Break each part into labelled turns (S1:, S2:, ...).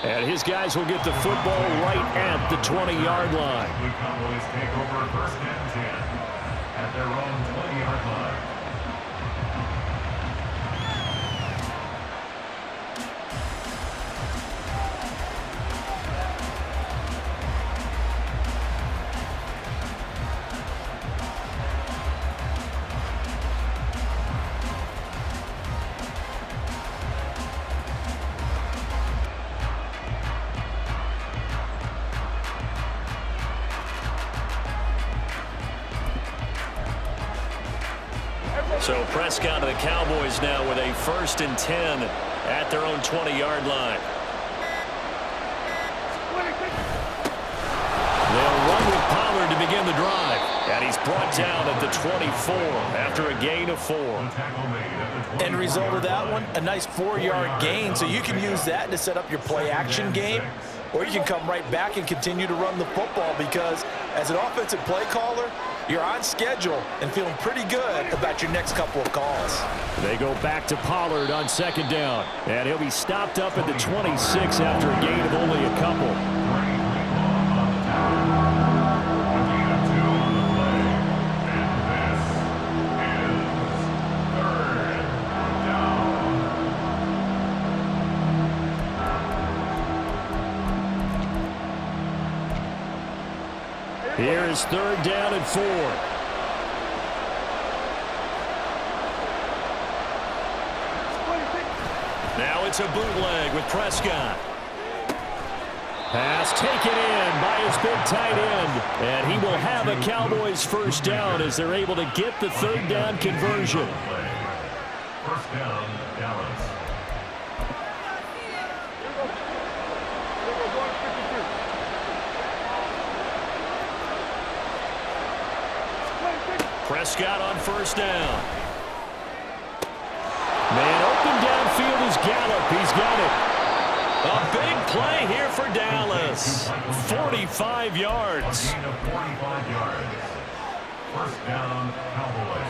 S1: And his guys will get the football right at the 20-yard line.
S2: The Cowboys take over 1st and 10 at their own 20-yard line.
S1: So Prescott of the Cowboys now with a 1st and 10 at their own 20-yard line. They'll run with Pollard to begin the drive. And he's brought down at the 24 after a gain of 4.
S3: End result of that one, a nice 4-yard gain. So you can use that to set up your play-action game. Or you can come right back and continue to run the football because as an offensive play caller, you're on schedule and feeling pretty good about your next couple of calls.
S1: They go back to Pollard on 2nd down. And he'll be stopped up at the 26 after a gain of only a couple. Here is 3rd down and 4. Now it's a bootleg with Prescott. Pass taken in by his big tight end. And he will have a Cowboys 1st down as they're able to get the 3rd down conversion.
S2: 1st down, Dallas.
S1: Prescott on 1st down. Man open downfield is Gallup. He's got it. A big play here for Dallas. 45 yards.
S2: 45 yards. 1st down, Cowboys.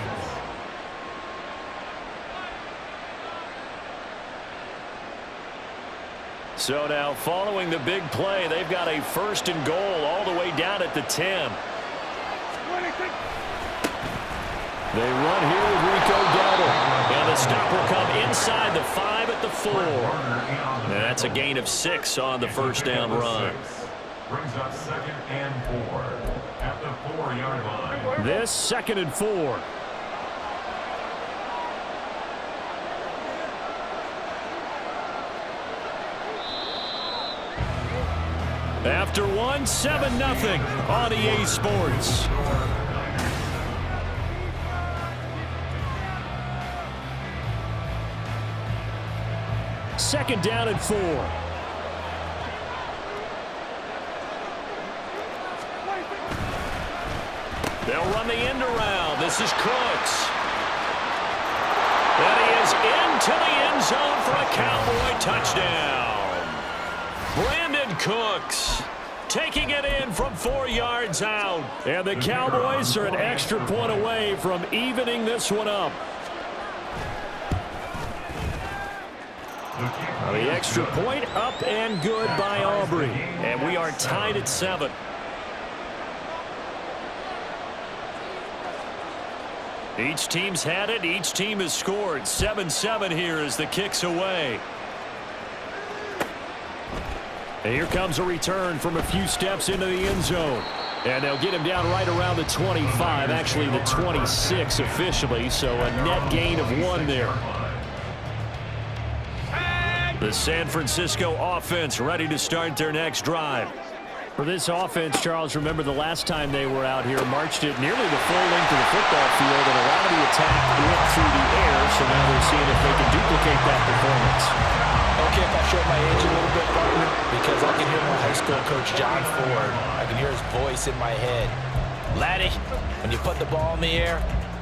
S1: So now following the big play, they've got a 1st and goal all the way down at the 10. They run here with Rico Dowdle. And the stop will come inside the 5 at the 4. And that's a gain of 6 on the 1st down run.
S2: Brings up 2nd and 4 at the 4-yard line.
S1: This 2nd and 4. After one, 7-0 on EA Sports. Second down and 4. They'll run the end around. This is Cooks. And he is into the end zone for a Cowboy touchdown. Brandon Cooks taking it in from 4 yards out. And the Cowboys are an extra point away from evening this one up. The extra point up and good by Aubrey. And we are tied at 7. Each team's had it. Each team has scored. 7-7 here as the kick's away. And here comes a return from a few steps into the end zone. And they'll get him down right around the 25, actually the 26 officially. So a net gain of 1 there. The San Francisco offense ready to start their next drive. For this offense, Charles, remember the last time they were out here, marched it nearly the full length of the football field, and a lot of the attack went through the air, so now they're seeing if they can duplicate that performance.
S3: Okay, if I show my age a little bit, partner, because I can hear my high school coach, John Ford. I can hear his voice in my head. Laddie, when you put the ball in the air,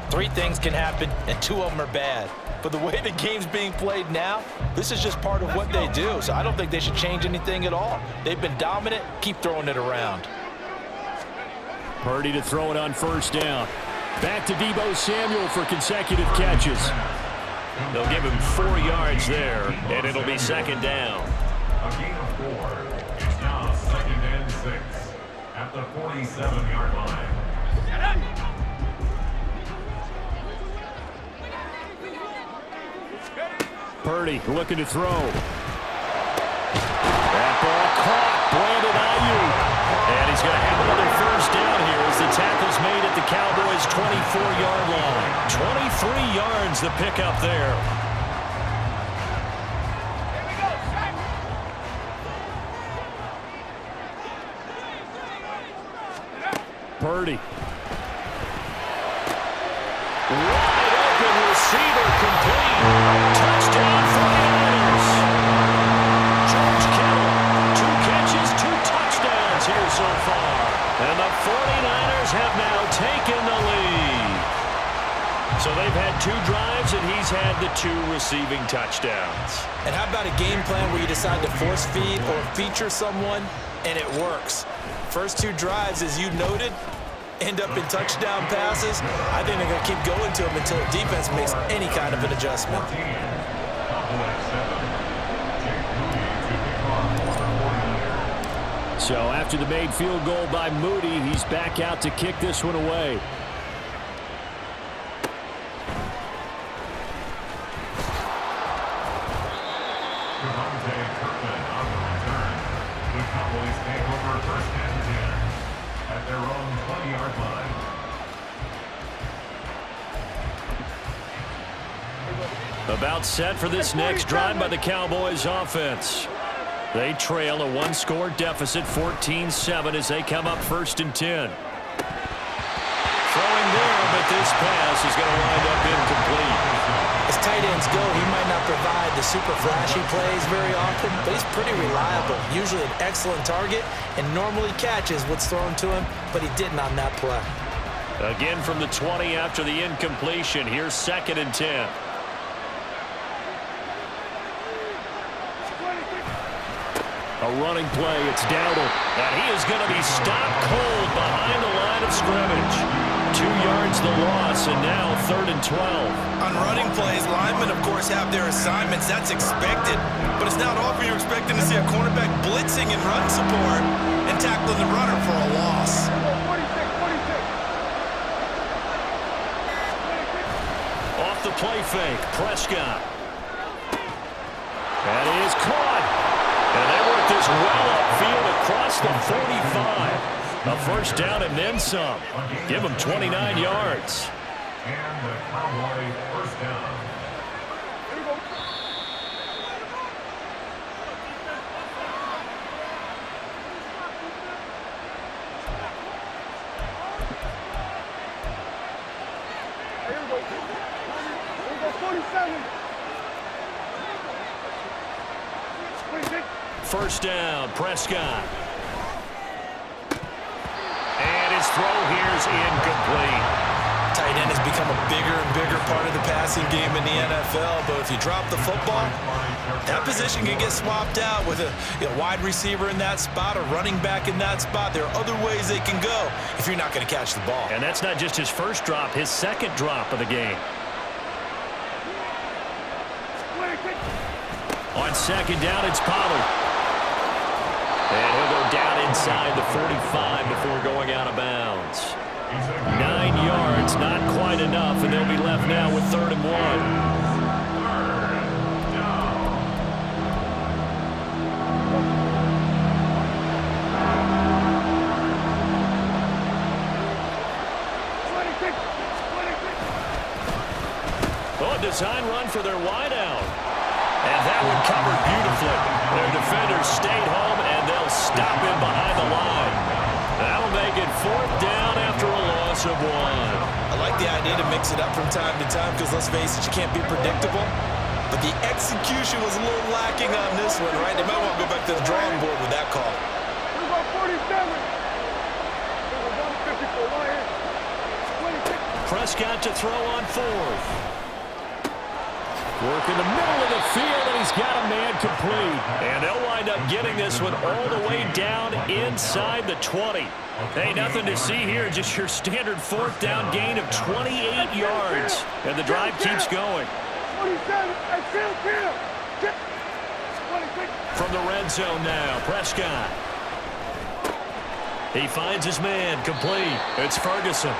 S3: 3 things can happen, and 2 of them are bad. But the way the game's being played now, this is just part of what they do. So I don't think they should change anything at all. They've been dominant. Keep throwing it around.
S1: Purdy to throw it on 1st down. Back to Deebo Samuel for consecutive catches. They'll give him 4 yards there, and it'll be second down.
S2: A gain of 4. It's now 2nd and 6 at the 47-yard line.
S1: Purdy looking to throw. That ball caught. Brandon Ayuk. And he's going to have another first down here as the tackle's made at the Cowboys' 24-yard line. 23 yards the pickup there. Purdy. Wide open receiver complete. Touchdown 49ers. George Kittle, 2 catches, 2 touchdowns here so far. And the 49ers have now taken the lead. So they've had 2 drives, and he's had the 2 receiving touchdowns.
S3: And how about a game plan where you decide to force feed or feature someone, and it works? First 2 drives, as you noted, end up in touchdown passes. I think they're going to keep going to them until the defense makes any kind of an adjustment.
S1: So after the made field goal by Moody, he's back out to kick this one away. About set for this next drive by the Cowboys offense. They trail a 1-score deficit, 14-7, as they come up 1st and 10. Throwing there, but this pass is going to wind up incomplete.
S3: As tight ends go, he might not provide the super flashy plays very often, but he's pretty reliable. Usually an excellent target, and normally catches what's thrown to him, but he didn't on that play.
S1: Again from the 20 after the incompletion. Here's 2nd and 10. A running play, it's Dowdle. And he is going to be stopped cold behind the line of scrimmage. 2 yards the loss, and now 3rd and 12.
S4: On running plays, linemen, of course, have their assignments. That's expected. But it's not often you're expecting to see a cornerback blitzing and run support and tackling the runner for a loss.
S1: Off the play fake, Prescott. That is caught. And they work this well upfield across the 45. A first down and then some. Give them 29 yards.
S2: And the Cowboy first down.
S5: Here we go, 47.
S1: First down, Prescott. And his throw here is incomplete.
S3: Tight end has become a bigger and bigger part of the passing game in the NFL, but if you drop the football, that position can get swapped out with a wide receiver in that spot, a running back in that spot. There are other ways they can go if you're not going to catch the ball.
S1: And that's not just his first drop, his 2nd drop of the game. On 2nd down, it's Pollard. And he'll go down inside the 45 before going out of bounds. 9 yards, not quite enough, and they'll be left now with 3rd and 1. Oh, a design run for their wideout. And that one covered beautifully. Their defenders stayed home, and they'll stop him behind the line. That'll make it 4th down after a loss of 1.
S3: I like the idea to mix it up from time to time because, let's face it, you can't be predictable. But the execution was a little lacking on this one, right? They might want to go back to the drawing board with that call.
S5: We're about 47.
S1: Prescott to throw on 4th. Work in the middle of the field, and he's got a man complete. And they'll wind up getting this one all the way down inside the 20. Hey, nothing to see here, just your standard fourth down gain of 28 yards. And the drive keeps going.
S5: 27,
S1: From the red zone now, Prescott. He finds his man, complete. It's Ferguson.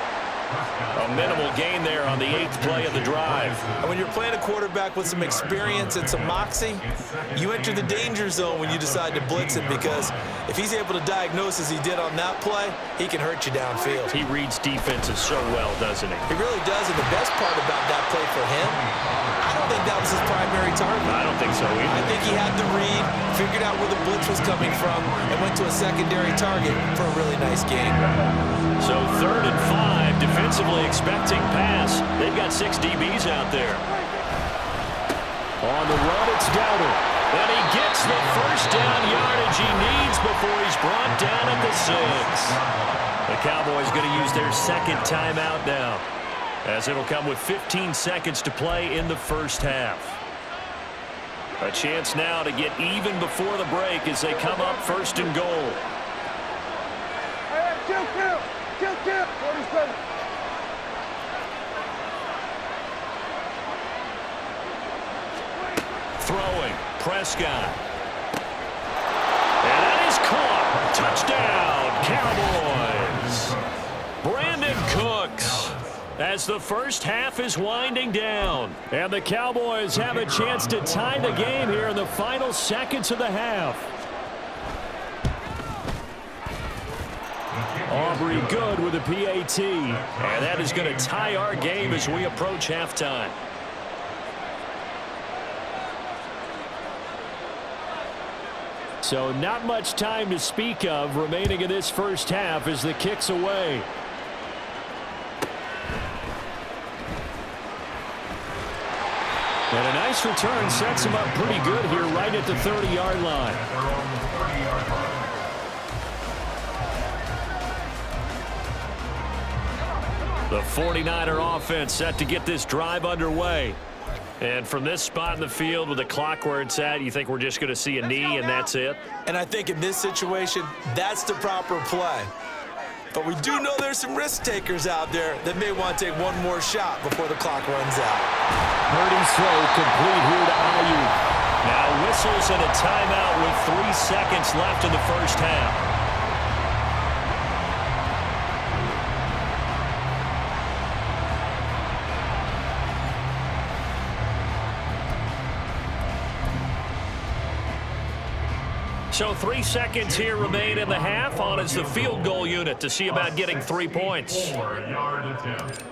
S1: A minimal gain there on the 8th play of the drive.
S4: And when you're playing a quarterback with some experience and some moxie, you enter the danger zone when you decide to blitz him, because if he's able to diagnose as he did on that play, he can hurt you downfield.
S1: He reads defenses so well, doesn't he?
S4: He really does, and the best part about that play for him, I don't think that was his primary target.
S1: I don't think so either.
S4: I think he had the read, figured out where the blitz was coming from, and went to a secondary target for a really nice game.
S1: So 3rd and 5, defensively expecting pass. They've got 6 DBs out there. On the run, it's Dowdle. And he gets the first down yardage he needs before he's brought down at the 6. The Cowboys going to use their second timeout now, as it'll come with 15 seconds to play in the first half. A chance now to get even before the break as they come up 1st and goal.
S5: Kill, 47.
S1: Throwing, Prescott. And that is caught. Touchdown, Cowboys. Brandon Cooks, as the first half is winding down. And the Cowboys have a chance to tie the game here in the final seconds of the half. Aubrey good with a PAT. And that is going to tie our game as we approach halftime. So not much time to speak of remaining in this first half as the kick's away. And a nice return sets him up pretty good here right at the 30-yard line. The 49er offense set to get this drive underway. And from this spot in the field with the clock where it's at, you think we're just going to see a knee and that's it?
S4: And I think in this situation, that's the proper play. But we do know there's some risk takers out there that may want to take one more shot before the clock runs out.
S1: Purdy's throw complete here to Ayuk. Now whistles and a timeout with 3 seconds left in the first half. So 3 seconds here remain in the half. On is the field goal unit to see about getting 3 points.
S2: 4-yard attempt.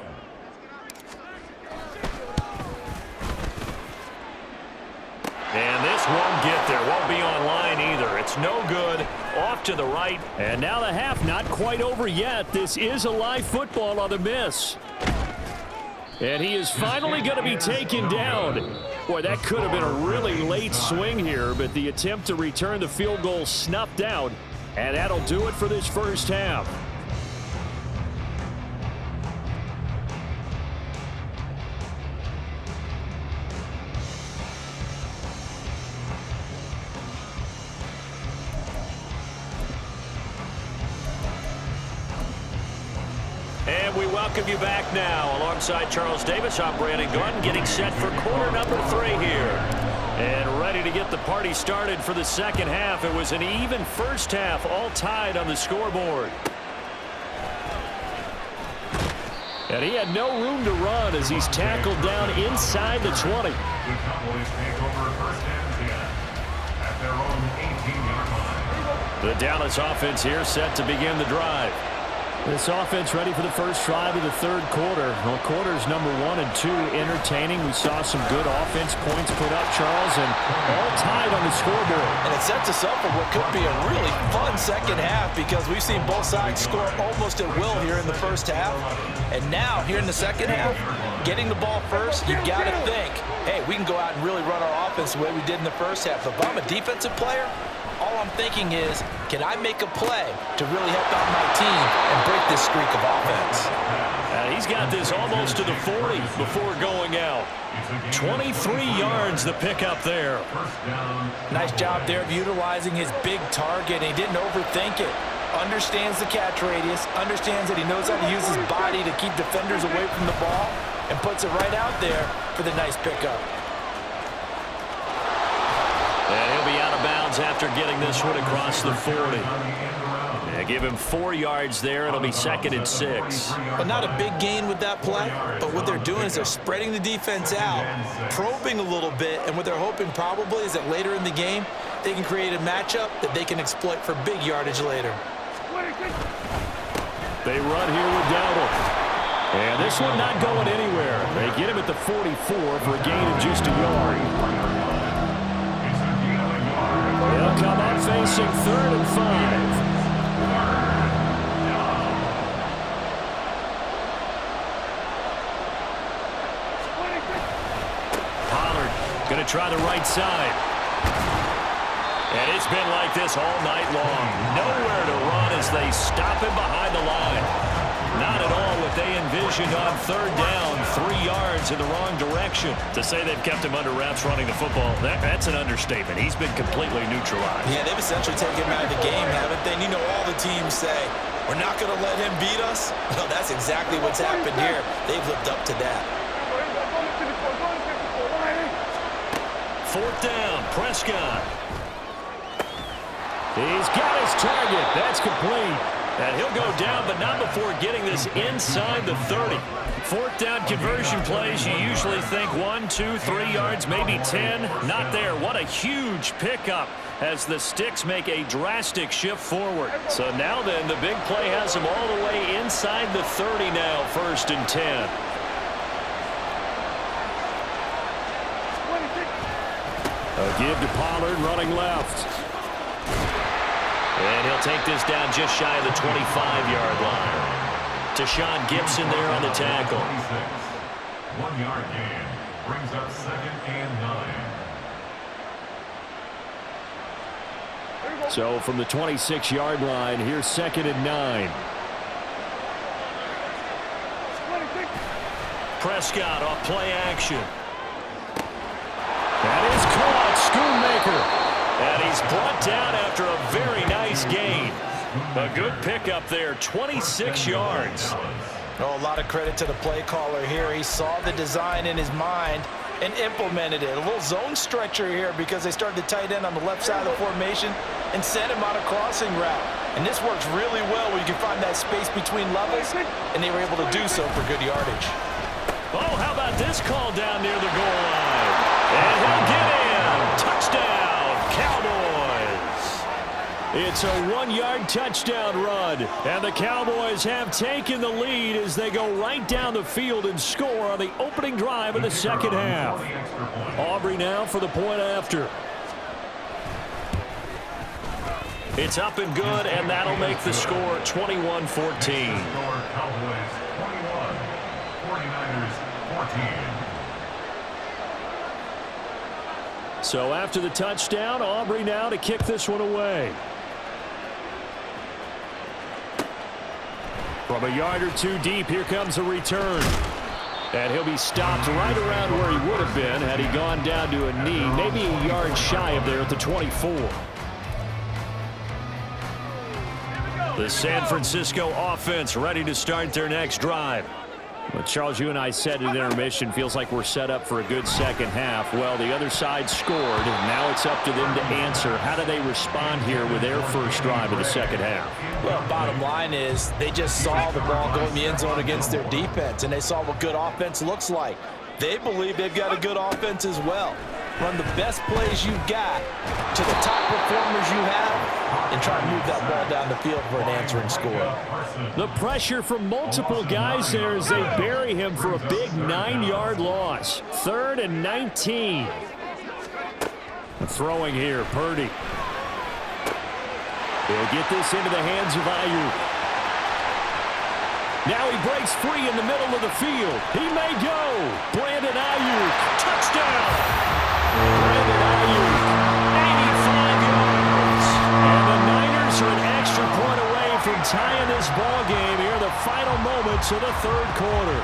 S1: And this won't get there. Won't be online either. It's no good. Off to the right. And now the half not quite over yet. This is a live football on the miss. And he is finally going to be taken down. Boy, that could have been a really late swing here, but the attempt to return the field goal snuffed out, and that'll do it for this first half. And we welcome you back now. Alongside Charles Davis, I'm Brandon Gordon, getting set for quarter number 3 here. And ready to get the party started for the second half. It was an even first half, all tied on the scoreboard. And he had no room to run as he's tackled down inside the 20.
S2: The Cowboys take over 1st and 10 at their own 18-yard line.
S1: The Dallas offense here set to begin the drive. This offense ready for the first drive of the 3rd quarter. Well, quarters number 1 and 2 entertaining. We saw some good offense points put up, Charles, and all tied on the scoreboard.
S3: And it sets us up for what could be a really fun second half, because we've seen both sides score almost at will here in the first half. And now, here in the second half, getting the ball first, you've got to think, hey, we can go out and really run our offense the way we did in the first half. If I'm a defensive player, all I'm thinking is, can I make a play to really help out my team and break this streak of offense?
S1: He's got this almost to the 40 before going out. 23 yards the pickup there.
S3: Nice job there of utilizing his big target. He didn't overthink it. Understands the catch radius, understands that he knows how to use his body to keep defenders away from the ball, and puts it right out there for the nice pickup.
S1: And he'll be out of bounds after getting this one across the 40. Yeah, give him 4 yards there. It'll be 2nd and 6.
S4: But not a big gain with that play, but what they're doing is they're spreading the defense out, probing a little bit, and what they're hoping probably is that later in the game, they can create a matchup that they can exploit for big yardage later.
S1: They run here with Dowdle. And this one not going anywhere. They get him at the 44 for a gain of just a yard. He'll come up facing 3rd and 5. Pollard going to try the right side. And it's been like this all night long. Nowhere to run as they stop him behind the line. Not at all what they envisioned on 3rd down, 3 yards in the wrong direction. To say they've kept him under wraps running the football, that's an understatement. He's been completely neutralized.
S4: Yeah, they've essentially taken him out of the game, haven't they? And you know all the teams say, we're not going to let him beat us. Well, that's exactly what's happened here. They've lived up to that.
S1: 4th down, Prescott. He's got his target. That's complete. And he'll go down, but not before getting this inside the 30. 4th down conversion plays, you usually think 1, 2, 3 yards, maybe 10. Not there. What a huge pickup as the Sticks make a drastic shift forward. So now then, the big play has them all the way inside the 30 now, 1st and 10. A give to Pollard running left. And he'll take this down just shy of the 25-yard line. Tashawn Gibson there on the tackle.
S2: 1-yard gain brings up 2nd and 9.
S1: So from the 26-yard line, here's 2nd and 9. Prescott off play action. That is caught, Schoonmaker. And he's brought down after a very nice gain. A good pickup there, 26 yards.
S3: Oh, a lot of credit to the play caller here. He saw the design in his mind and implemented it. A little zone stretcher here because they started the tight end on the left side of the formation and sent him on a crossing route. And this works really well where you can find that space between levels, and they were able to do so for good yardage.
S1: Oh, how about this call down near the goal line? And he'll get in. Touchdown, Cowboys. It's a 1-yard touchdown run, and the Cowboys have taken the lead as they go right down the field and score on the opening drive of the 2nd half. Aubrey now for the point after. It's up and good, and that'll make the score 21-14.
S2: Cowboys 21, 49ers 14.
S1: So after the touchdown, Aubrey now to kick this one away. From a yard or two deep, here comes a return. And he'll be stopped right around where he would have been had he gone down to a knee, maybe a yard shy of there at the 24. The San Francisco offense ready to start their next drive. But Charles, you and I said at intermission, feels like we're set up for a good second half. Well, the other side scored, and now it's up to them to answer. How do they respond here with their first drive of the second half?
S3: Well, bottom line is they just saw the ball go in the end zone against their defense, and they saw what good offense looks like. They believe they've got a good offense as well. Run the best plays you've got to the top performers you have and try to move that ball down the field for an answering score.
S1: The pressure from multiple guys there as they bury him for a big 9-yard loss. 3rd and 19. Throwing here, Purdy. He'll get this into the hands of Ayuk. Now he breaks free in the middle of the field. He may go. Brandon Ayuk, touchdown. Brandon Ayuk, 85 yards. And the Niners are an extra point away from tying this ball game here in the final moments of the 3rd quarter.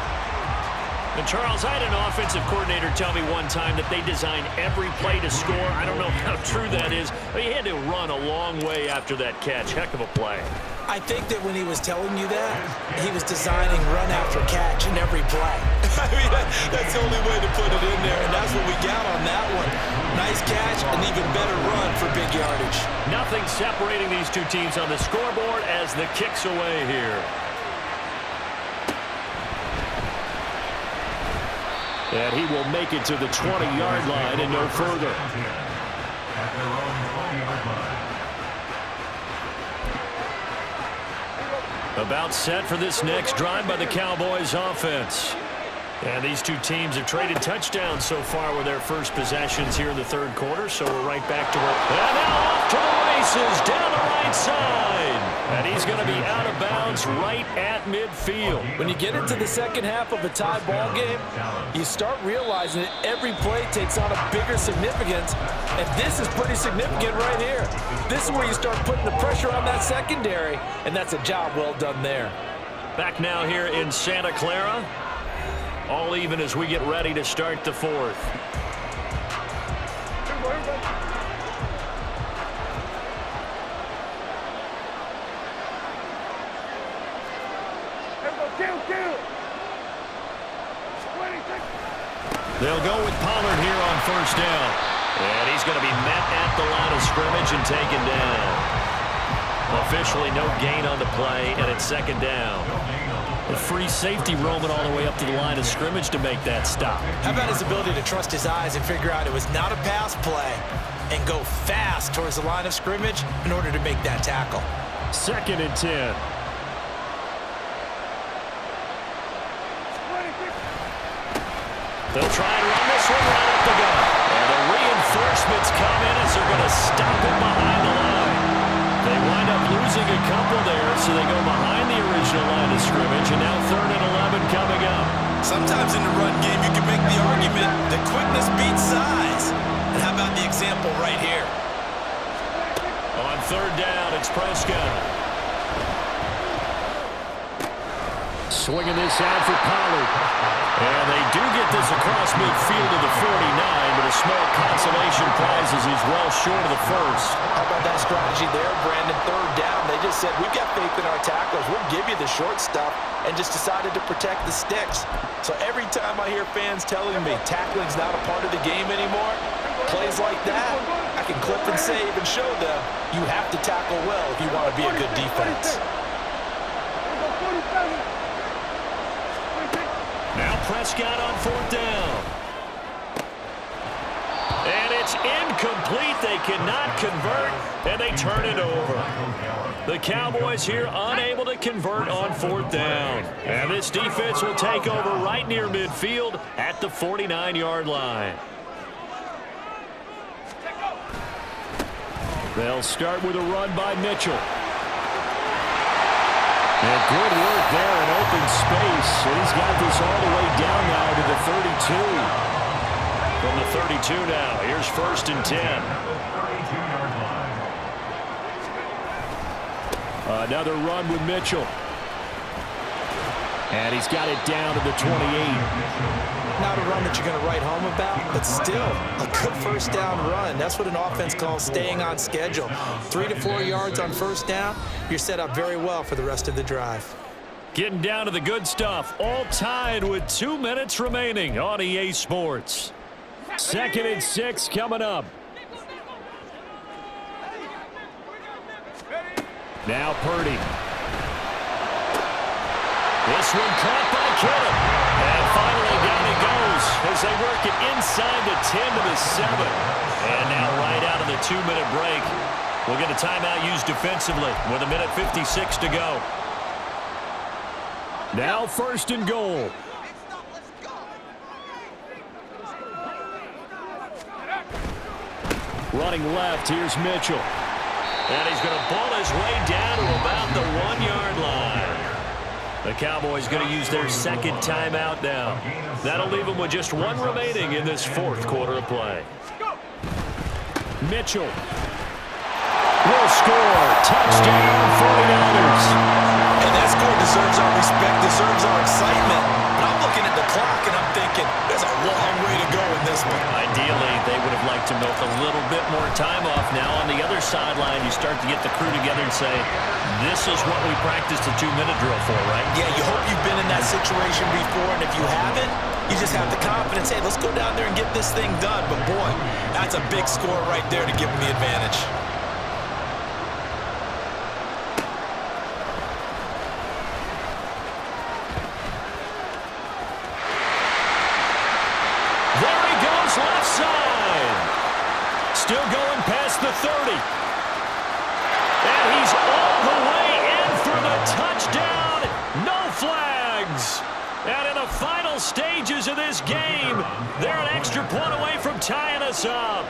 S1: And Charles, I had an offensive coordinator tell me one time that they design every play to score. I don't know how true that is, but he had to run a long way after that catch. Heck of a play.
S4: I think that when he was telling you that, he was designing run after catch in every play. I mean, that's the only way to put it in there, and that's what we got on that one. Nice catch, an even better run for big yardage.
S1: Nothing separating these two teams on the scoreboard as the kick's away here. And he will make it to the 20-yard line and no further.
S2: At their own 20-yard line.
S1: About set for this next drive by the Cowboys offense. And these two teams have traded touchdowns so far with their first possessions here in the third quarter, so we're right back to work. And now off to the races down the right side. And he's going to be out of bounds right at midfield.
S3: When you get into the second half of a tie ball game, you start realizing that every play takes on a bigger significance, and this is pretty significant right here. This is where you start putting the pressure on that secondary, and that's a job well done there.
S1: Back now here in Santa Clara. All even as we get ready to start the fourth. They'll go with Pollard here on first down. And he's going to be met at the line of scrimmage and taken down. Officially no gain on the play, and it's second down. A free safety roaming all the way up to the line of scrimmage to make that stop.
S4: How about his ability to trust his eyes and figure out it was not a pass play and go fast towards the line of scrimmage in order to make that tackle.
S1: 2nd and 10. They'll try and run this one right up the gut. And the reinforcements come in as they're going to stop him behind the line. They wind up losing a couple there, so they go behind the original line of scrimmage, and now 3rd and 11 coming up.
S4: Sometimes in the run game, you can make the argument that quickness beats size. And how about the example right here?
S1: On 3rd down, it's Prescott. Swinging this out for Pollard. And they do get this across midfield to the 49, but a small consolation prize as he's well short of the first.
S3: How about that strategy there, Brandon? 3rd down, they just said, we've got faith in our tacklers. We'll give you the short stuff, and just decided to protect the sticks. So every time I hear fans telling me tackling's not a part of the game anymore, plays like that, I can clip and save and show them you have to tackle well if you want to be a good defense.
S1: Now Prescott on 4th down. And it's incomplete. They cannot convert, and they turn it over. The Cowboys here unable to convert on 4th down. And this defense will take over right near midfield at the 49-yard line. They'll start with a run by Mitchell. And good work there in open space. And he's got this all the way down now to the 32. From the 32 now, here's 1st and 10. Another run with Mitchell. And he's got it down to the 28.
S4: Not a run that you're going to write home about, but still a good 1st down run. That's what an offense calls staying on schedule. 3 to 4 yards on 1st down, you're set up very well for the rest of the drive.
S1: Getting down to the good stuff, all tied with 2 minutes remaining on EA Sports. 2nd and 6 coming up. Now Purdy. This one caught by Kittle. And finally down he goes as they work it inside the 10 to the 7. And now right out of the 2-minute break, we'll get a timeout used defensively with 1:56 to go. Now 1st and goal. Running left, here's Mitchell. And he's going to ball his way down to about the 1-yard line. The Cowboys going to use their 2nd timeout now. That'll leave them with just 1 remaining in this 4th quarter of play. Mitchell will score. Touchdown 49ers.
S4: And that score deserves our respect, deserves our excitement. But I'm looking at the clock, and I'm thinking, there's a long way to go in this one.
S1: Ideally, they would have liked to milk a little bit more time off. Now on the other sideline, you start to get the crew together and say, this is what we practiced the 2-minute drill for, right?
S4: Yeah, you hope you've been in that situation before, and if you haven't, you just have the confidence, hey, let's go down there and get this thing done. But boy, that's a big score right there to give them the advantage.
S1: There he goes, left side. Still going past the 30. And he's all the way in for the touchdown. No flags. And in the final stages of this game, they're an extra point away from tying us up.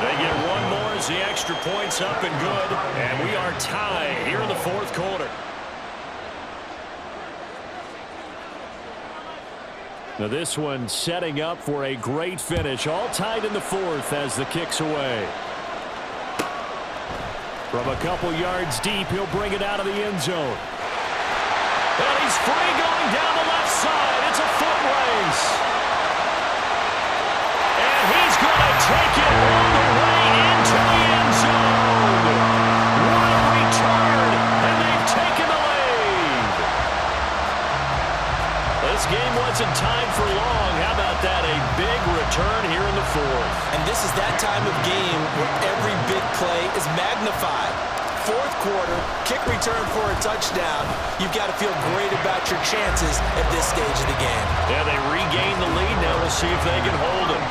S1: They get one more as the extra point's up and good. And we are tied here in the fourth quarter. Now this one setting up for a great finish. All tied in the fourth as the kick's away. From a couple yards deep, he'll bring it out of the end zone. And he's free going down the left side. It's a foot race. And he's going to take it all the way into the end zone. What a return. And they've taken the lead. This game wasn't tied for long. How about that? A big return here in the fourth.
S4: And this is that time of game where every big play is magnified. Fourth quarter, kick return for a touchdown. You've got to feel great about your chances at this stage of the game.
S1: Yeah, they regain the lead now. We'll see if they can hold it.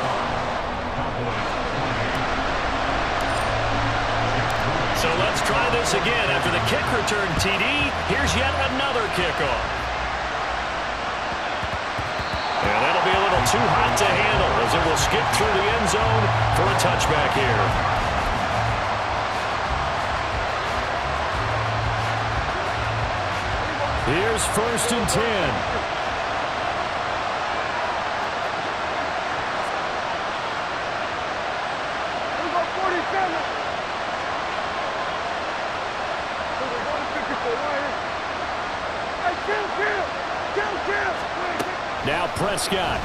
S1: So let's try this again. After the kick return TD, here's yet another kickoff. And that'll be a little too hot to handle as it will skip through the end zone for a touchback here. Here's 1st and 10.
S5: We go 47. Hey, kill.
S1: Now Prescott.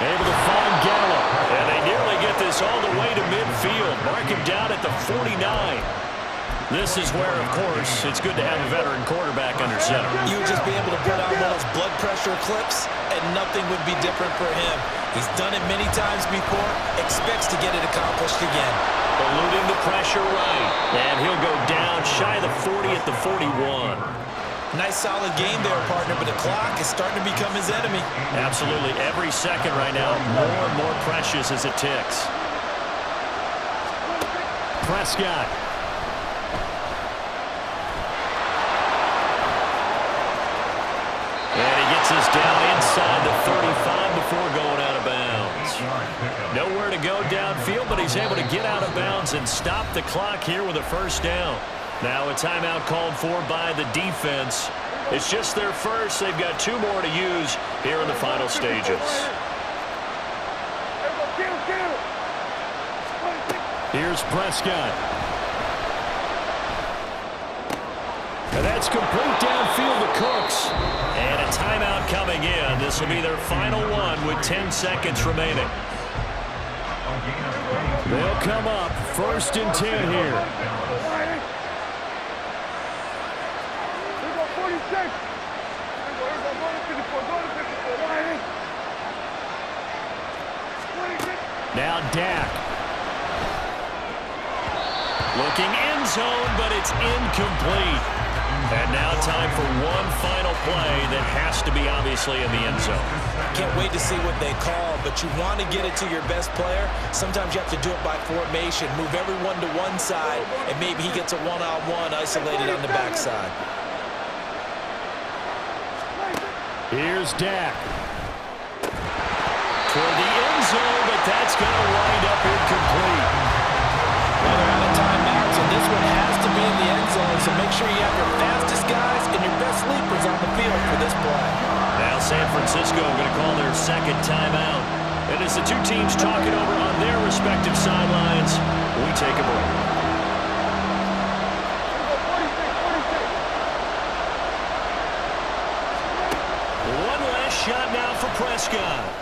S1: Able to find Gallup. And they nearly get this all the way to midfield. Mark him down at the 49. This is where, of course, it's good to have a veteran quarterback under center.
S4: You would just be able to put on one of those blood pressure clips, and nothing would be different for him. He's done it many times before, expects to get it accomplished again.
S1: Eluding the pressure right. And he'll go down shy of the 40 at the 41.
S4: Nice solid game there, partner, but the clock is starting to become his enemy.
S1: Absolutely. Every second right now, more and more precious as it ticks. Prescott. And he gets us down inside the 35 before going out of bounds. Nowhere to go downfield, but he's able to get out of bounds and stop the clock here with a first down. Now a timeout called for by the defense. It's just their first. They've got 2 more to use here in the final stages. Here's Prescott. And that's complete downfield to Cooks. And a timeout coming in. This will be their final one with 10 seconds remaining. They'll come up 1st and 10 here. Now Dak. Looking end zone, but it's incomplete. And now time for one final play that has to be obviously in the end zone.
S4: Can't wait to see what they call, but you want to get it to your best player. Sometimes you have to do it by formation. Move everyone to one side, and maybe he gets a one-on-one isolated on the backside.
S1: Here's Dak. Toward the end zone, but that's going to wind up incomplete.
S4: Well, they're out of timeouts, and this one has to be in the end zone, so make sure you have your fastest guys and your best leapers on the field for this play.
S1: Now San Francisco going to call their second timeout. And as the two teams talk it over on their respective sidelines, we take a break. shot now for Prescott.